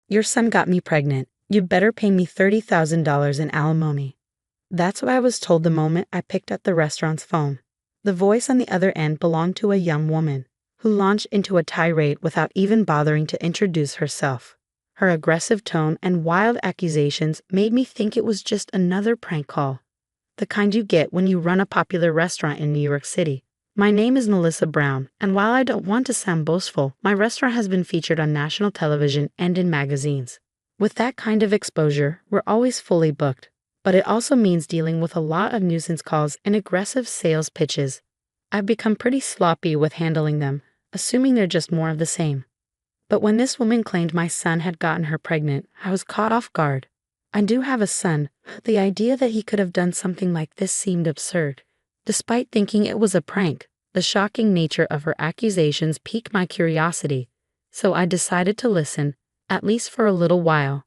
Your son got me pregnant. You better pay me $30,000 in alimony. That's what I was told the moment I picked up the restaurant's phone. The voice on the other end belonged to a young woman, who launched into a tirade without even bothering to introduce herself. Her aggressive tone and wild accusations made me think it was just another prank call, the kind you get when you run a popular restaurant in New York City. My name is Melissa Brown, and while I don't want to sound boastful, my restaurant has been featured on national television and in magazines. With that kind of exposure, we're always fully booked, but it also means dealing with a lot of nuisance calls and aggressive sales pitches. I've become pretty sloppy with handling them, assuming they're just more of the same. But when this woman claimed my son had gotten her pregnant, I was caught off guard. I do have a son. The idea that he could have done something like this seemed absurd. Despite thinking it was a prank, the shocking nature of her accusations piqued my curiosity, so I decided to listen, at least for a little while.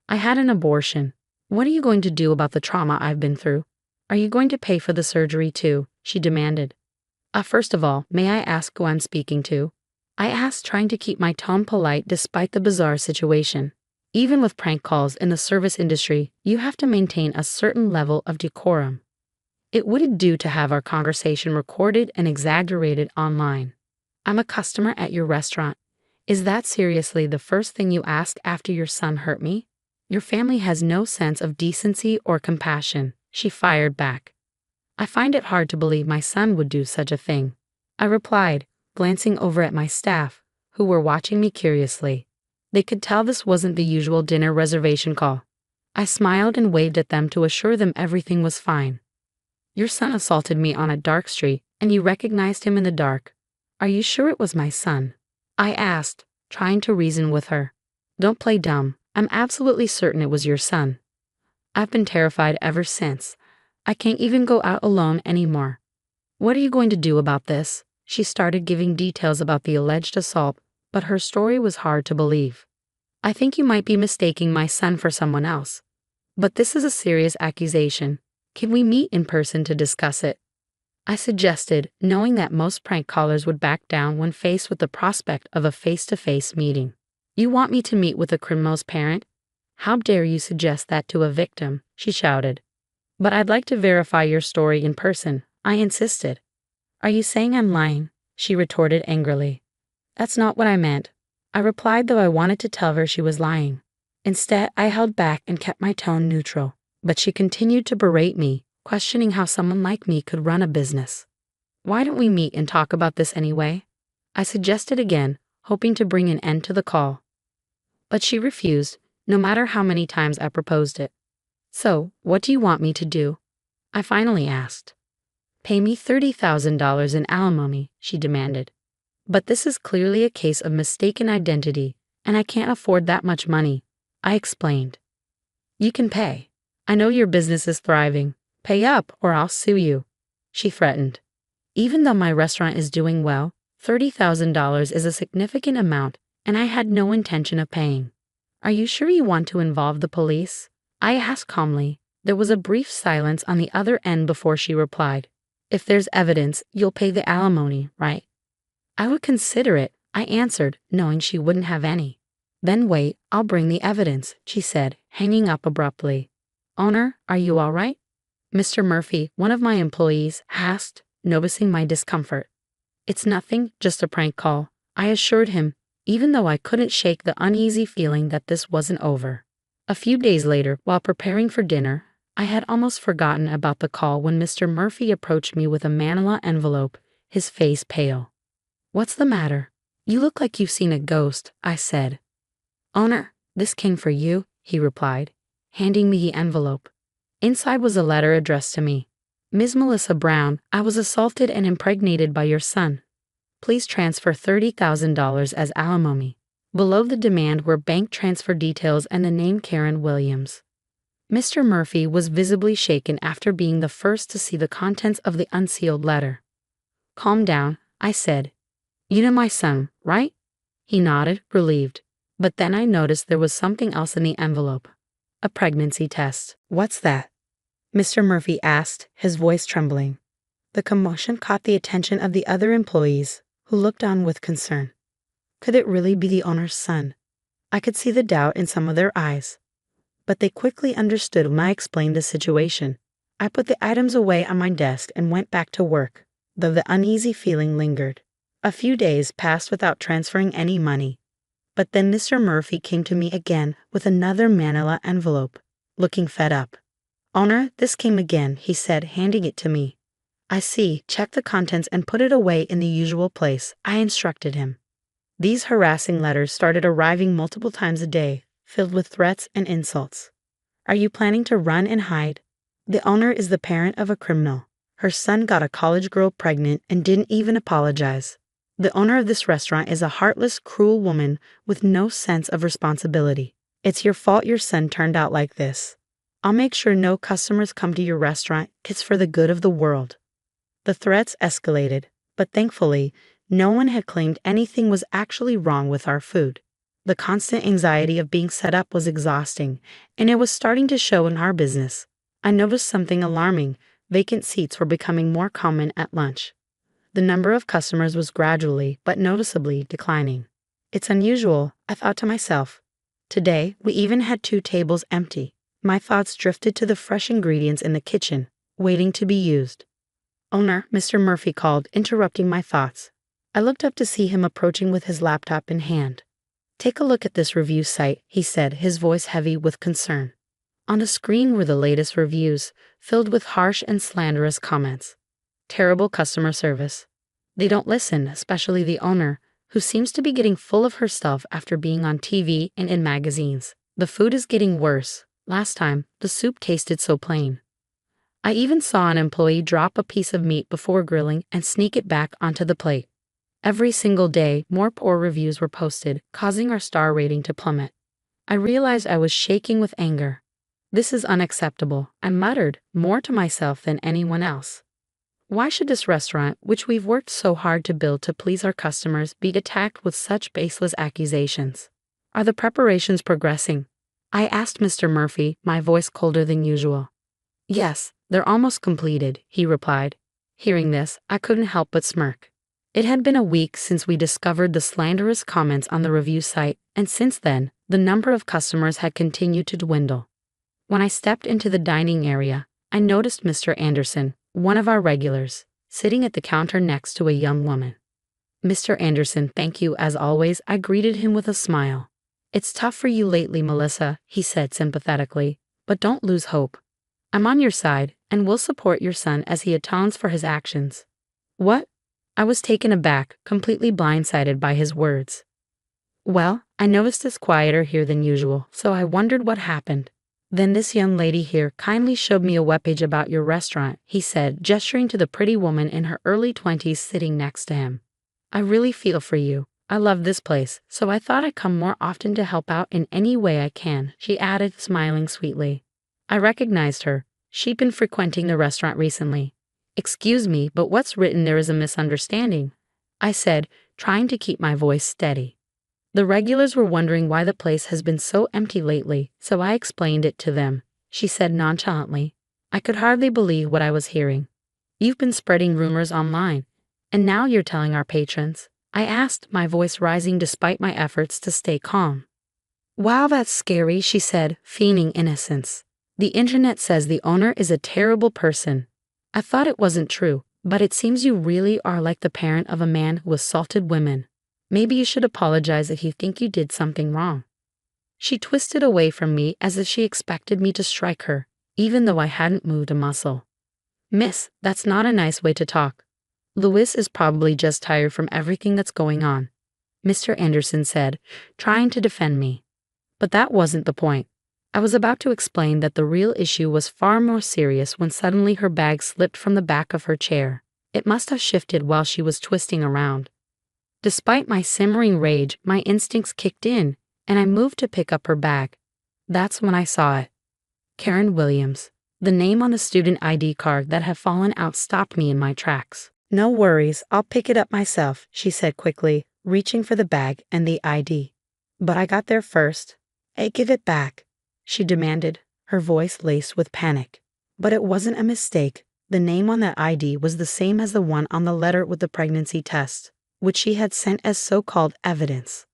I had an abortion. What are you going to do about the trauma I've been through? Are you going to pay for the surgery too? She demanded. First of all, may I ask who I'm speaking to? I asked, trying to keep my tone polite despite the bizarre situation. Even with prank calls in the service industry, you have to maintain a certain level of decorum. It wouldn't do to have our conversation recorded and exaggerated online. I'm a customer at your restaurant. Is that seriously the first thing you ask after your son hurt me? Your family has no sense of decency or compassion, she fired back. I find it hard to believe my son would do such a thing, I replied, glancing over at my staff, who were watching me curiously. They could tell this wasn't the usual dinner reservation call. I smiled and waved at them to assure them everything was fine. Your son assaulted me on a dark street, and you recognized him in the dark. Are you sure it was my son? I asked, trying to reason with her. Don't play dumb. I'm absolutely certain it was your son. I've been terrified ever since. I can't even go out alone anymore. What are you going to do about this? She started giving details about the alleged assault, but her story was hard to believe. I think you might be mistaking my son for someone else. But this is a serious accusation. Can we meet in person to discuss it? I suggested, knowing that most prank callers would back down when faced with the prospect of a face-to-face meeting. You want me to meet with a criminal's parent? How dare you suggest that to a victim? She shouted. But I'd like to verify your story in person, I insisted. Are you saying I'm lying? She retorted angrily. That's not what I meant. I replied, though I wanted to tell her she was lying. Instead, I held back and kept my tone neutral. But she continued to berate me, questioning how someone like me could run a business. Why don't we meet and talk about this anyway? I suggested again, hoping to bring an end to the call. But she refused, no matter how many times I proposed it. So, what do you want me to do? I finally asked. Pay me $30,000 in alimony, she demanded. But this is clearly a case of mistaken identity, and I can't afford that much money, I explained. You can pay. I know your business is thriving. Pay up or I'll sue you, she threatened. Even though my restaurant is doing well, $30,000 is a significant amount, and I had no intention of paying. Are you sure you want to involve the police? I asked calmly. There was a brief silence on the other end before she replied. If there's evidence, you'll pay the alimony, right? I would consider it, I answered, knowing she wouldn't have any. Then wait, I'll bring the evidence, she said, hanging up abruptly. Owner, are you all right? Mr. Murphy, one of my employees, asked, noticing my discomfort. It's nothing, just a prank call, I assured him, even though I couldn't shake the uneasy feeling that this wasn't over. A few days later, while preparing for dinner, I had almost forgotten about the call when Mr. Murphy approached me with a manila envelope, his face pale. What's the matter? You look like you've seen a ghost, I said. Owner, this came for you, he replied, handing me the envelope. Inside was a letter addressed to me. Ms. Melissa Brown, I was assaulted and impregnated by your son. Please transfer $30,000 as alimony. Below the demand were bank transfer details and the name Karen Williams. Mr. Murphy was visibly shaken after being the first to see the contents of the unsealed letter. Calm down, I said. You know my son, right? He nodded, relieved. But then I noticed there was something else in the envelope. A pregnancy test. What's that? Mr. Murphy asked, his voice trembling. The commotion caught the attention of the other employees, who looked on with concern. Could it really be the owner's son? I could see the doubt in some of their eyes, but they quickly understood when I explained the situation. I put the items away on my desk and went back to work, though the uneasy feeling lingered. A few days passed without transferring any money, but then Mr. Murphy came to me again with another manila envelope, looking fed up. "Owner, this came again," he said, handing it to me. "I see. Check the contents and put it away in the usual place," I instructed him. These harassing letters started arriving multiple times a day, filled with threats and insults. "Are you planning to run and hide? The owner is the parent of a criminal. Her son got a college girl pregnant and didn't even apologize. The owner of this restaurant is a heartless, cruel woman with no sense of responsibility. It's your fault your son turned out like this. I'll make sure no customers come to your restaurant. It's for the good of the world." The threats escalated, but thankfully, no one had claimed anything was actually wrong with our food. The constant anxiety of being set up was exhausting, and it was starting to show in our business. I noticed something alarming. Vacant seats were becoming more common at lunch. The number of customers was gradually but noticeably declining. "It's unusual," I thought to myself. Today, we even had 2 tables empty. My thoughts drifted to the fresh ingredients in the kitchen, waiting to be used. "Owner," Mr. Murphy called, interrupting my thoughts. I looked up to see him approaching with his laptop in hand. "Take a look at this review site," he said, his voice heavy with concern. On the screen were the latest reviews, filled with harsh and slanderous comments. Terrible customer service. They don't listen, especially the owner, who seems to be getting full of herself after being on TV and in magazines. The food is getting worse. Last time, the soup tasted so plain. I even saw an employee drop a piece of meat before grilling and sneak it back onto the plate. Every single day, more poor reviews were posted, causing our star rating to plummet. I realized I was shaking with anger. "This is unacceptable," I muttered, more to myself than anyone else. Why should this restaurant, which we've worked so hard to build to please our customers, be attacked with such baseless accusations? "Are the preparations progressing?" I asked Mr. Murphy, my voice colder than usual. "Yes, they're almost completed," he replied. Hearing this, I couldn't help but smirk. It had been a week since we discovered the slanderous comments on the review site, and since then, the number of customers had continued to dwindle. When I stepped into the dining area, I noticed Mr. Anderson, one of our regulars, sitting at the counter next to a young woman. "Mr. Anderson, thank you as always," I greeted him with a smile. "It's tough for you lately, Melissa," he said sympathetically, "but don't lose hope. I'm on your side, and will support your son as he atones for his actions." "What?" I was taken aback, completely blindsided by his words. "Well, I noticed it's quieter here than usual, so I wondered what happened. Then this young lady here kindly showed me a webpage about your restaurant," he said, gesturing to the pretty woman in her early 20s sitting next to him. "I really feel for you. I love this place, so I thought I'd come more often to help out in any way I can," she added, smiling sweetly. I recognized her. She'd been frequenting the restaurant recently. "Excuse me, but what's written there is a misunderstanding," I said, trying to keep my voice steady. The regulars were wondering why the place has been so empty lately, so I explained it to them, she said nonchalantly. I could hardly believe what I was hearing. "You've been spreading rumors online, and now you're telling our patrons?" I asked, my voice rising despite my efforts to stay calm. "Wow, that's scary," she said, feigning innocence. "The internet says the owner is a terrible person." I thought it wasn't true, but it seems you really are like the parent of a man who assaulted women. Maybe you should apologize if you think you did something wrong. She twisted away from me as if she expected me to strike her, even though I hadn't moved a muscle. "Miss, that's not a nice way to talk. Louis is probably just tired from everything that's going on," Mr. Anderson said, trying to defend me. But that wasn't the point. I was about to explain that the real issue was far more serious when suddenly her bag slipped from the back of her chair. It must have shifted while she was twisting around. Despite my simmering rage, my instincts kicked in, and I moved to pick up her bag. That's when I saw it. Karen Williams. The name on the student ID card that had fallen out stopped me in my tracks. "No worries, I'll pick it up myself," she said quickly, reaching for the bag and the ID. "But I got there first." "Hey, give it back," she demanded, her voice laced with panic. But it wasn't a mistake. The name on that ID was the same as the one on the letter with the pregnancy test, which she had sent as so-called evidence.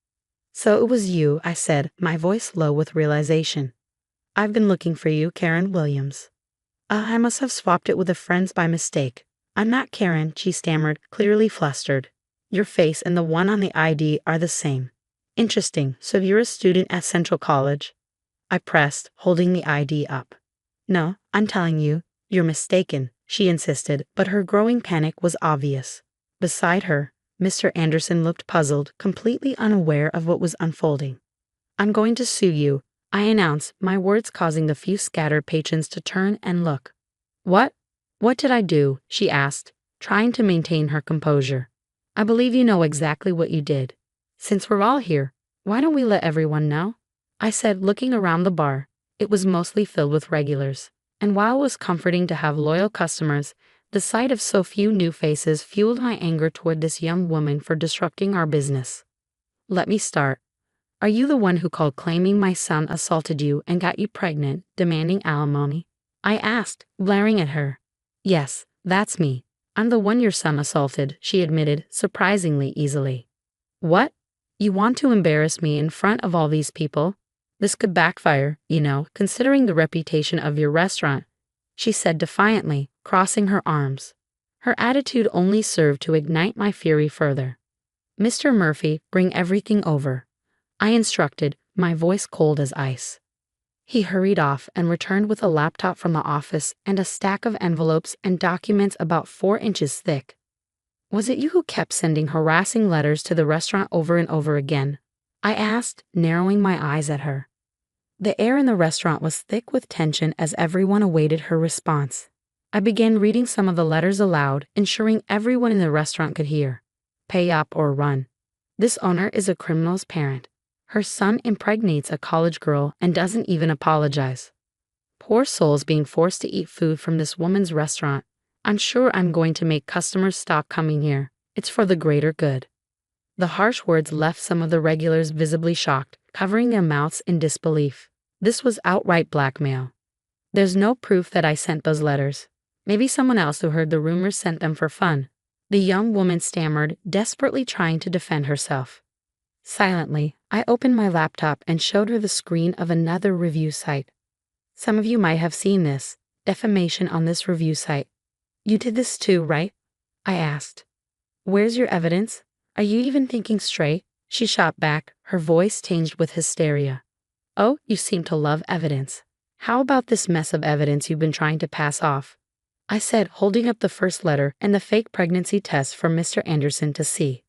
So it was you, I said, my voice low with realization. I've been looking for you, Karen Williams. I must have swapped it with a friend's by mistake. I'm not Karen, she stammered, clearly flustered. Your face and the one on the ID are the same. Interesting, so you're a student at Central College? I pressed, holding the ID up. No, I'm telling you, you're mistaken, she insisted, but her growing panic was obvious. Beside her, Mr. Anderson looked puzzled, completely unaware of what was unfolding. I'm going to sue you, I announced, my words causing the few scattered patrons to turn and look. What? What did I do? She asked, trying to maintain her composure. I believe you know exactly what you did. Since we're all here, why don't we let everyone know? I said, looking around the bar. It was mostly filled with regulars, and while it was comforting to have loyal customers, the sight of so few new faces fueled my anger toward this young woman for disrupting our business. Let me start. Are you the one who called claiming my son assaulted you and got you pregnant, demanding alimony? I asked, glaring at her. Yes, that's me. I'm the one your son assaulted, she admitted, surprisingly easily. What? You want to embarrass me in front of all these people? This could backfire, considering the reputation of your restaurant, she said defiantly, crossing her arms. Her attitude only served to ignite my fury further. Mr. Murphy, bring everything over, I instructed, my voice cold as ice. He hurried off and returned with a laptop from the office and a stack of envelopes and documents about 4 inches thick. Was it you who kept sending harassing letters to the restaurant over and over again? I asked, narrowing my eyes at her. The air in the restaurant was thick with tension as everyone awaited her response. I began reading some of the letters aloud, ensuring everyone in the restaurant could hear. Pay up or run. This owner is a criminal's parent. Her son impregnates a college girl and doesn't even apologize. Poor souls being forced to eat food from this woman's restaurant. I'm sure I'm going to make customers stop coming here. It's for the greater good. The harsh words left some of the regulars visibly shocked, covering their mouths in disbelief. This was outright blackmail. There's no proof that I sent those letters. Maybe someone else who heard the rumors sent them for fun. The young woman stammered, desperately trying to defend herself. Silently, I opened my laptop and showed her the screen of another review site. Some of you might have seen this, defamation on this review site. You did this too, right? I asked. Where's your evidence? Are you even thinking straight? She shot back, her voice tinged with hysteria. Oh, you seem to love evidence. How about this mess of evidence you've been trying to pass off? I said, holding up the first letter and the fake pregnancy test for Mr. Anderson to see.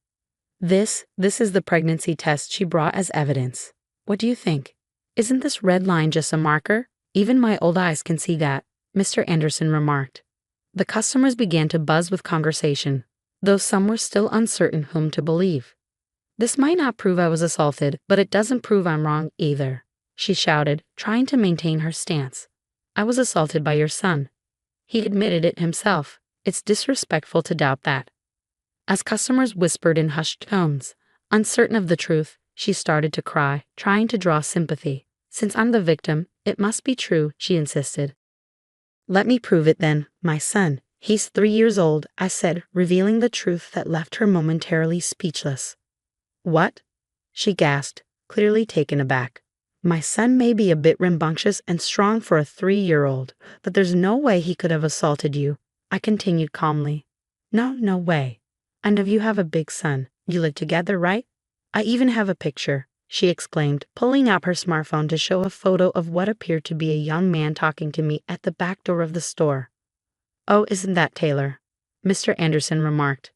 This is the pregnancy test she brought as evidence. What do you think? Isn't this red line just a marker? Even my old eyes can see that, Mr. Anderson remarked. The customers began to buzz with conversation, though some were still uncertain whom to believe. This might not prove I was assaulted, but it doesn't prove I'm wrong either, she shouted, trying to maintain her stance. I was assaulted by your son. He admitted it himself. It's disrespectful to doubt that. As customers whispered in hushed tones, uncertain of the truth, she started to cry, trying to draw sympathy. Since I'm the victim, it must be true, she insisted. Let me prove it then, my son. He's 3 years old, I said, revealing the truth that left her momentarily speechless. What? She gasped, clearly taken aback. My son may be a bit rambunctious and strong for a 3-year-old, but there's no way he could have assaulted you, I continued calmly. No way. And if you have a big son, you live together, right? I even have a picture, she exclaimed, pulling out her smartphone to show a photo of what appeared to be a young man talking to me at the back door of the store. Oh, isn't that Taylor? Mr. Anderson remarked.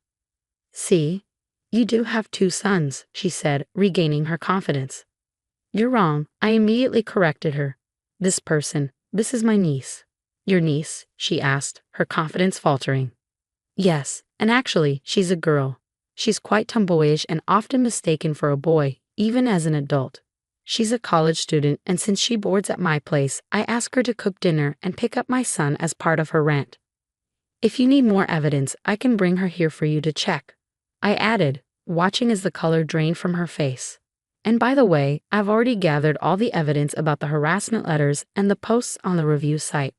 See? You do have 2 sons, she said, regaining her confidence. You're wrong, I immediately corrected her. This is my niece. Your niece? She asked, her confidence faltering. Yes, and actually, she's a girl. She's quite tomboyish and often mistaken for a boy, even as an adult. She's a college student, and since she boards at my place, I ask her to cook dinner and pick up my son as part of her rent. If you need more evidence, I can bring her here for you to check, I added, watching as the color drained from her face. And by the way, I've already gathered all the evidence about the harassment letters and the posts on the review site.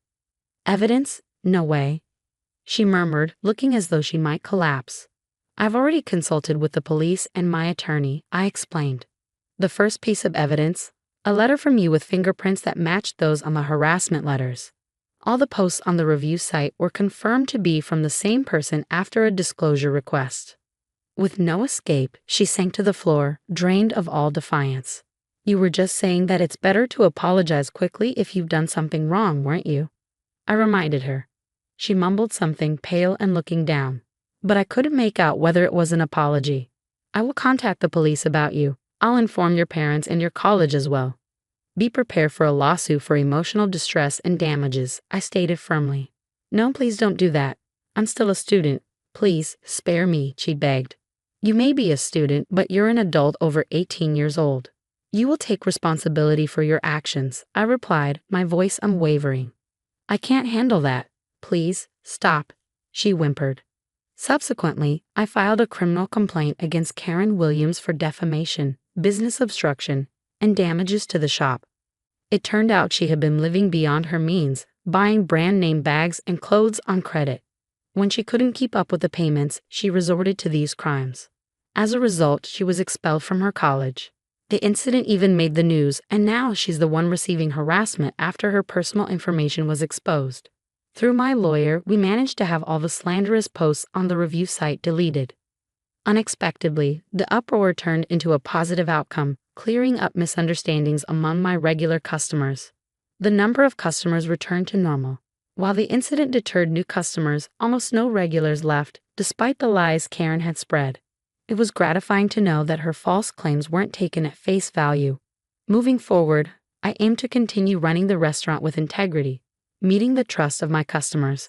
Evidence? No way, she murmured, looking as though she might collapse. I've already consulted with the police and my attorney, I explained. The first piece of evidence, a letter from you with fingerprints that matched those on the harassment letters. All the posts on the review site were confirmed to be from the same person after a disclosure request. With no escape, she sank to the floor, drained of all defiance. You were just saying that it's better to apologize quickly if you've done something wrong, weren't you? I reminded her. She mumbled something, pale and looking down. But I couldn't make out whether it was an apology. I will contact the police about you. I'll inform your parents and your college as well. Be prepared for a lawsuit for emotional distress and damages, I stated firmly. No, please don't do that. I'm still a student. Please, spare me, she begged. You may be a student, but you're an adult over 18 years old. You will take responsibility for your actions, I replied, my voice unwavering. I can't handle that. Please, stop, she whimpered. Subsequently, I filed a criminal complaint against Karen Williams for defamation, business obstruction, and damages to the shop. It turned out she had been living beyond her means, buying brand-name bags and clothes on credit. When she couldn't keep up with the payments, she resorted to these crimes. As a result, she was expelled from her college. The incident even made the news, and now she's the one receiving harassment after her personal information was exposed. Through my lawyer, we managed to have all the slanderous posts on the review site deleted. Unexpectedly, the uproar turned into a positive outcome, clearing up misunderstandings among my regular customers. The number of customers returned to normal. While the incident deterred new customers, almost no regulars left, despite the lies Karen had spread. It was gratifying to know that her false claims weren't taken at face value. Moving forward, I aim to continue running the restaurant with integrity, meeting the trust of my customers,